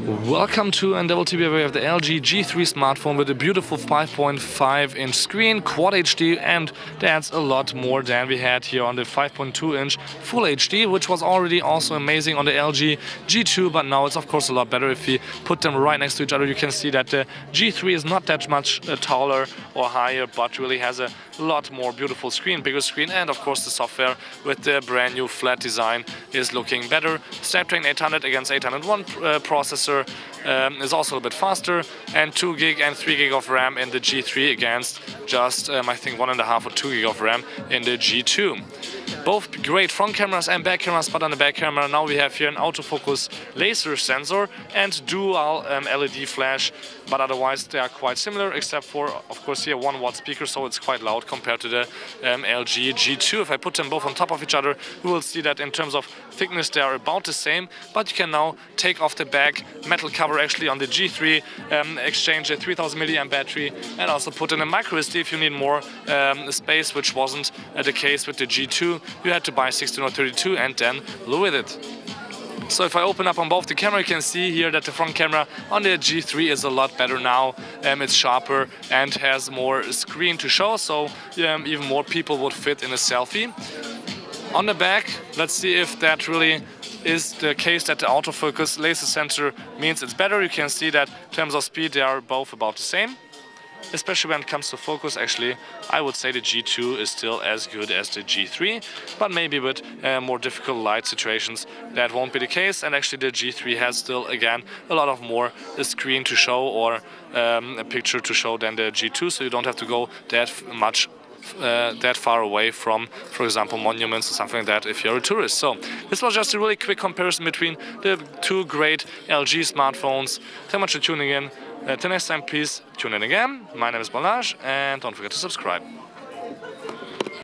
Welcome to NTV, where we have the LG G3 smartphone with a beautiful 5.5-inch screen, Quad HD, and that's a lot more than we had here on the 5.2-inch Full HD, which was already also amazing on the LG G2, but now it's of course a lot better. If we put them right next to each other, you can see that the G3 is not that much taller or higher, but really has a lot more beautiful screen, bigger screen, and of course the software with the brand new flat design is looking better. Snapdragon 800 against 801 processor is also a bit faster, and 2 gig and 3 gig of RAM in the G3 against just I think 1.5 or 2 gig of RAM in the G2. Both great front cameras and back cameras, but on the back camera now we have here an autofocus laser sensor and dual LED flash, but otherwise they are quite similar, except for of course here 1 watt speaker, so it's quite loud compared to the LG G2. If I put them both on top of each other, we will see that in terms of thickness they are about the same, but you can now take off the back metal cover actually on the G3, exchange a 3000 mAh battery, and also put in a micro SD if you need more space, which wasn't the case with the G2. You had to buy 16 or 32 and then with it. So if I open up on both the camera, you can see here that the front camera on the G3 is a lot better now. It's sharper and has more screen to show, so even more people would fit in a selfie. On the back, let's see if that really is the case, that the autofocus laser sensor means it's better. You can see that in terms of speed they are both about the same. Especially when it comes to focus, actually, I would say the G2 is still as good as the G3, but maybe with more difficult light situations that won't be the case, and actually the G3 has still, again, a lot of more screen to show or a picture to show than the G2, so you don't have to go that far away from, for example, monuments or something like that if you're a tourist. So this was just a really quick comparison between the two great LG smartphones. Thank you much for tuning in. Till next time, please tune in again. My name is Balazs, and don't forget to subscribe.